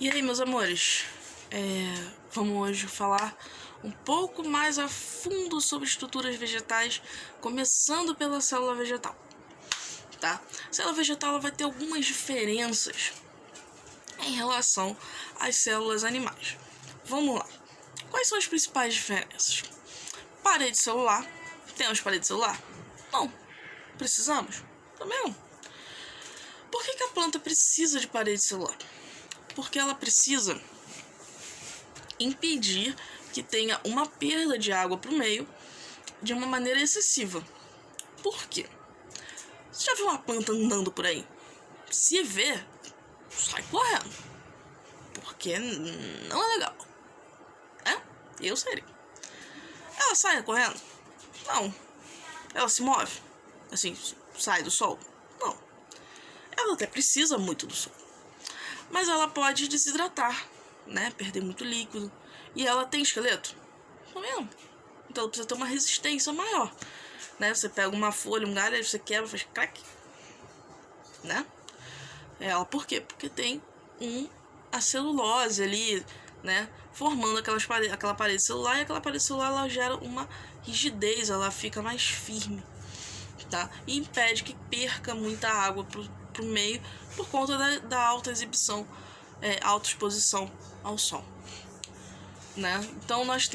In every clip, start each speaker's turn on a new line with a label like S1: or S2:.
S1: E aí, meus amores, vamos hoje falar um pouco mais a fundo sobre estruturas vegetais, começando pela célula vegetal, tá? A célula vegetal ela vai ter algumas diferenças em relação às células animais. Vamos lá. Quais são as principais diferenças? Parede celular. Temos parede celular? Não. Precisamos? Também não. Por que a planta precisa de parede celular? Porque ela precisa impedir que tenha uma perda de água para o meio de uma maneira excessiva. Por quê? Você já viu uma planta andando por aí? Se vê, sai correndo. Porque não é legal. Eu seria. Ela sai correndo? Não. Ela se move? Assim, sai do sol? Não. Ela até precisa muito do sol. Mas ela pode desidratar, né? Perder muito líquido. E ela tem esqueleto? Não mesmo. Então ela precisa ter uma resistência maior, né? Você pega uma folha, um galho, aí você quebra, faz crack, né? Ela por quê? Porque tem a celulose ali, né? Formando aquela parede celular, e aquela parede celular ela gera uma rigidez, ela fica mais firme, tá? E impede que perca muita água pro meio por conta da alta exibição, alta exposição ao sol, né? Então nós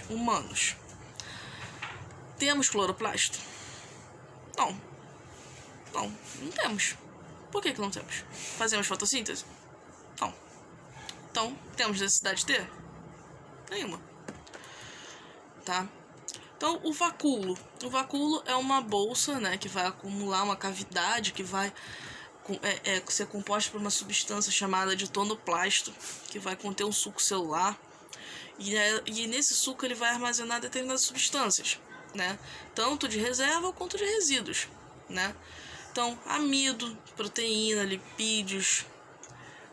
S1: humanos, temos cloroplasto? Não temos. Por que não temos? Fazemos fotossíntese? Não. Então, temos necessidade de ter? Nenhuma. Tá? Então, o vacúolo. O vacúolo é uma bolsa, né, que vai acumular uma cavidade que vai ser composta por uma substância chamada de tonoplasto, que vai conter um suco celular. E nesse suco ele vai armazenar determinadas substâncias, né? Tanto de reserva quanto de resíduos, né? Então, amido, proteína, lipídios,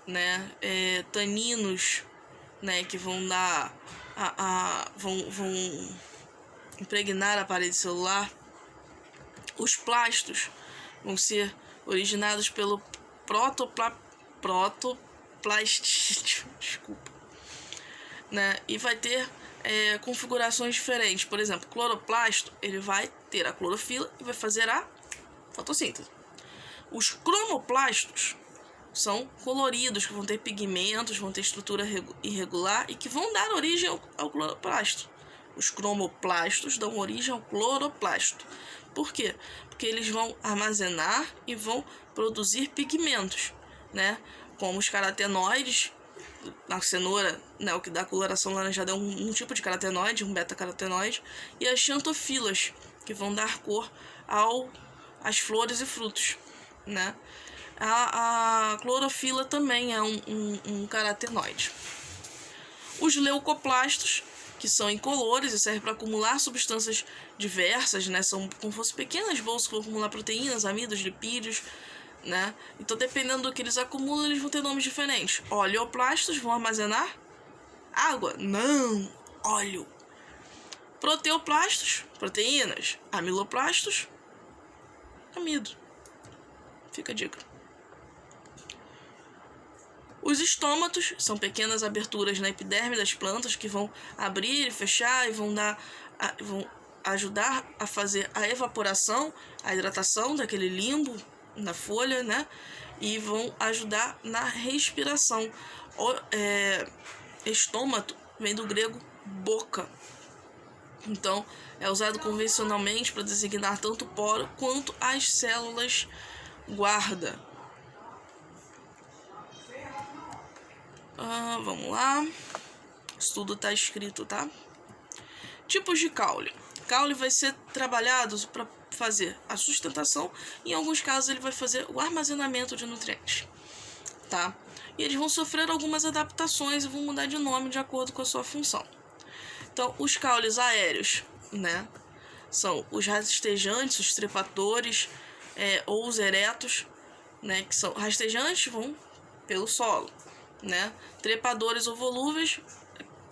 S1: né? Taninos, né? Que vão dar vão impregnar a parede celular. Os plastos vão ser originados pelo protoplastídeo, desculpa, né? E vai ter configurações diferentes. Por exemplo, o cloroplasto ele vai ter a clorofila e vai fazer a fotossíntese. Os cromoplastos são coloridos, que vão ter pigmentos, vão ter estrutura irregular e que vão dar origem ao cloroplasto. Os cromoplastos dão origem ao cloroplasto. Por quê? Porque eles vão armazenar e vão produzir pigmentos, né? Como os carotenoides. Na cenoura, né, o que dá coloração laranjada é um tipo de carotenoide, um beta-carotenoide, e as xantofilas, que vão dar cor às flores e frutos, né? A clorofila também é um carotenoide. Os leucoplastos, que são incolores e servem para acumular substâncias diversas, né? São como se fossem pequenas bolsas que vão acumular proteínas, amidos, lipídios, né? Então, dependendo do que eles acumulam, eles vão ter nomes diferentes. Oleoplastos vão armazenar água? Não, óleo. Proteoplastos, proteínas. Amiloplastos, amido. Fica a dica. Os estômatos são pequenas aberturas na epiderme das plantas que vão abrir e fechar e vão ajudar a fazer a evaporação, a hidratação daquele limbo na folha, né? E vão ajudar na respiração. Estômato vem do grego boca. Então, é usado convencionalmente para designar tanto o poro quanto as células guarda. Vamos lá. Isso tudo está escrito, tá? Tipos de caule. Caule vai ser trabalhado para fazer a sustentação e em alguns casos ele vai fazer o armazenamento de nutrientes, tá? E eles vão sofrer algumas adaptações e vão mudar de nome de acordo com a sua função. Então, os caules aéreos, né, são os rastejantes, os trepadores, ou os eretos, né, que são rastejantes, vão pelo solo, né? Trepadores ou volúveis,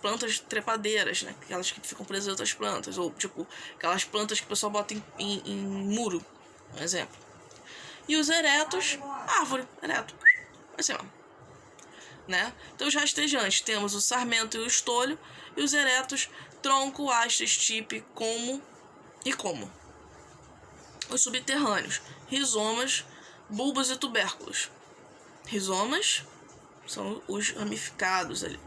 S1: plantas trepadeiras, né? Aquelas que ficam presas em outras plantas, ou tipo aquelas plantas que o pessoal bota em muro, por exemplo. E os eretos, árvore, ereto, assim, ó, né? Então, os rastejantes, temos o sarmento e o estolho, e os eretos, tronco, haste, estipe, como. Os subterrâneos, rizomas, bulbos e tubérculos. Rizomas são os ramificados ali.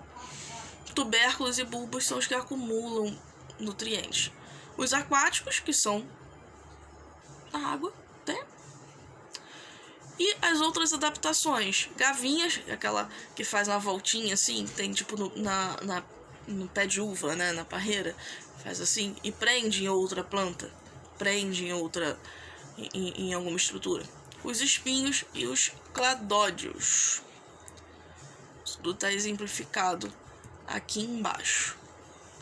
S1: Tubérculos e bulbos são os que acumulam nutrientes. Os aquáticos, que são na água, né? E as outras adaptações. Gavinhas, aquela que faz uma voltinha assim, tem tipo no pé de uva, né? Na parreira, faz assim e prende em outra planta, prende em outra, em alguma estrutura. Os espinhos e os cladódios. Isso tudo está exemplificado aqui embaixo.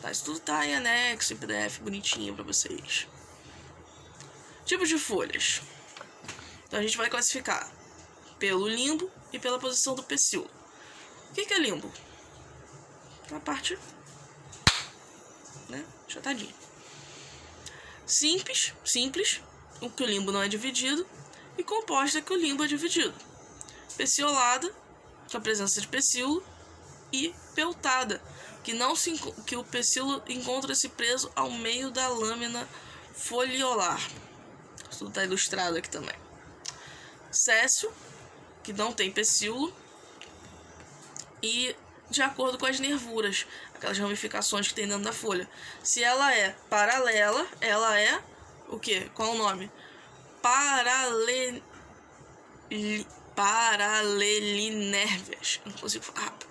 S1: Tá? Isso tudo está em anexo, em PDF bonitinho para vocês. Tipos de folhas. Então a gente vai classificar pelo limbo e pela posição do pecíolo. O que é limbo? A parte, né, achatadinha. Simples, o que o limbo não é dividido, e composta, que o limbo é dividido. Peciolada, com a presença de pecíolo, e peltada, que o pecíolo encontra-se preso ao meio da lâmina foliolar. Isso tudo está ilustrado aqui também. Céssio, que não tem pecíolo, e de acordo com as nervuras, aquelas ramificações que tem dentro da folha. Se ela é paralela, ela é o quê? Qual o nome? Paralelinérvias. Não consigo falar rápido.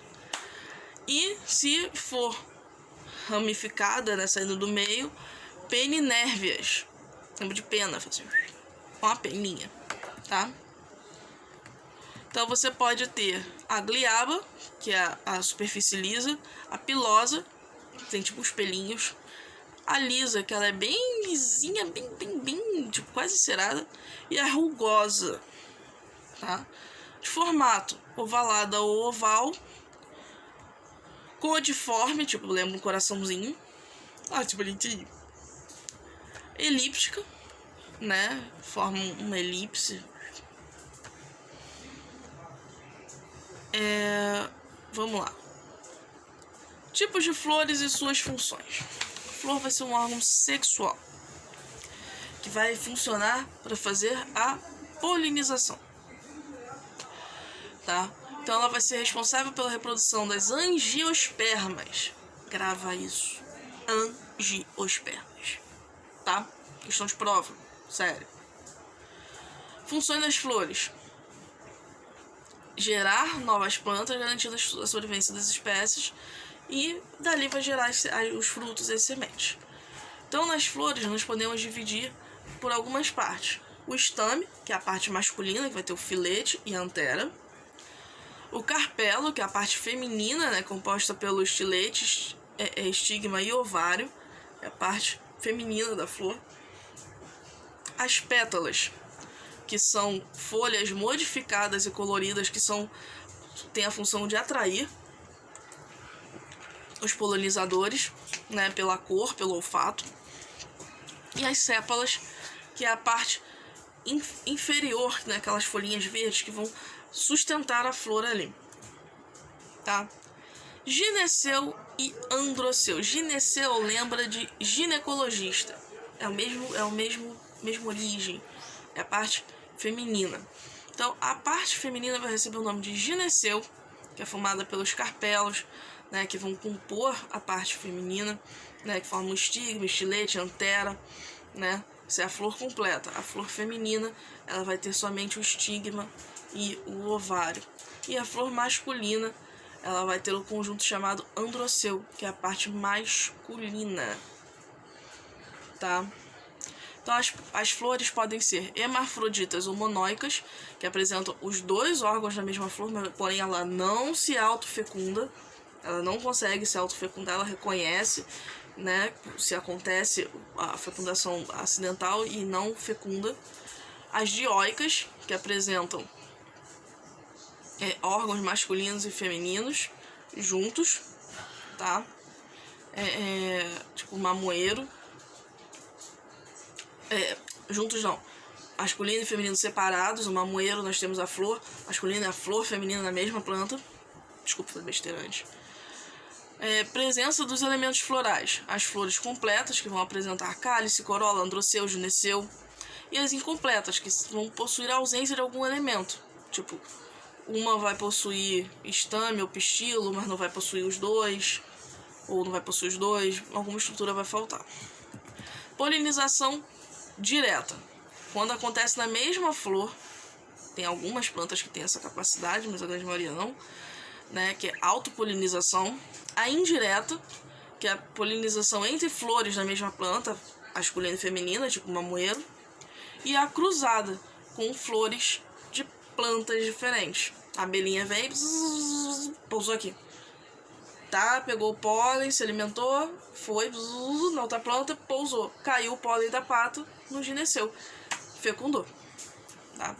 S1: E se for ramificada, né, saindo do meio, peninérvias. Lembra de pena, assim, uma peninha, tá? Então você pode ter a gliaba, que é a superfície lisa, a pilosa, que tem tipo os pelinhos, a lisa, que ela é bem lisinha, bem, tipo quase cerada, e a rugosa, tá? De formato ovalada ou oval, codiforme, tipo, lembra um coraçãozinho, que bonitinho, elíptica, né? Forma uma elipse. Vamos lá. Tipos de flores e suas funções. A flor vai ser um órgão sexual que vai funcionar para fazer a polinização, tá? Então ela vai ser responsável pela reprodução das angiospermas. Grava isso. Angiospermas, tá? Questão de prova, sério. Funções das flores: gerar novas plantas, garantindo a sobrevivência das espécies, e dali vai gerar os frutos e as sementes. Então, nas flores, nós podemos dividir por algumas partes. O estame, que é a parte masculina, que vai ter o filete e a antera. O carpelo, que é a parte feminina, né, composta pelos estiletes, estigma e ovário, é a parte feminina da flor. As pétalas, que são folhas modificadas e coloridas, que têm a função de atrair os polinizadores, né, pela cor, pelo olfato. E as sépalas, que é a parte inferior, né, aquelas folhinhas verdes que vão sustentar a flor ali, tá? Gineceu e androceu. Gineceu lembra de ginecologista, é o mesmo origem, é a parte feminina. Então a parte feminina vai receber o nome de gineceu, que é formada pelos carpelos, né, que vão compor a parte feminina, né, que formam o estigma, estilete, antera, né? Isso é a flor completa. A flor feminina, ela vai ter somente o estigma e o ovário. E a flor masculina, ela vai ter o conjunto chamado androceu, que é a parte masculina, tá? Então as flores podem ser hermafroditas ou monóicas, que apresentam os dois órgãos da mesma flor, porém ela não se autofecunda, ela não consegue se autofecundar, ela reconhece, né, se acontece a fecundação acidental e não fecunda. As dioicas, que apresentam órgãos masculinos e femininos juntos, tá? Tipo mamoeiro. Juntos não, masculino e feminino separados. O mamoeiro, nós temos a flor masculina e a flor feminina na mesma planta, Desculpa, falei besteira antes. Presença dos elementos florais. As flores completas, que vão apresentar cálice, corola, androceu, gineceu. E as incompletas, que vão possuir a ausência de algum elemento. Tipo, uma vai possuir estame ou pistilo, mas não vai possuir os dois. Ou não vai possuir os dois. Alguma estrutura vai faltar. Polinização direta. Quando acontece na mesma flor, tem algumas plantas que têm essa capacidade, mas a grande maioria não, né, que é autopolinização. A indireta, que é a polinização entre flores da mesma planta, masculina e feminina, tipo mamoeiro. E a cruzada, com flores de plantas diferentes. A abelhinha veio, pousou aqui. Tá, pegou o pólen, se alimentou, foi, na outra planta, pousou. Caiu o pólen da pata no gineceu. Fecundou. Tá?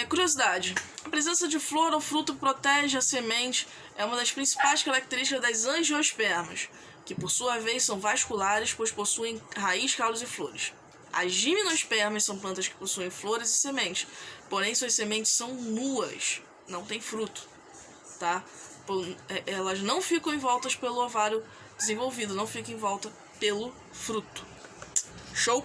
S1: Curiosidade. A presença de flor ou fruto protege a semente. É uma das principais características das angiospermas, que por sua vez são vasculares, pois possuem raiz, caules e flores. As gimnospermas são plantas que possuem flores e sementes, porém suas sementes são nuas, não tem fruto, tá? Elas não ficam envoltas pelo ovário desenvolvido, não ficam em volta pelo fruto. Show?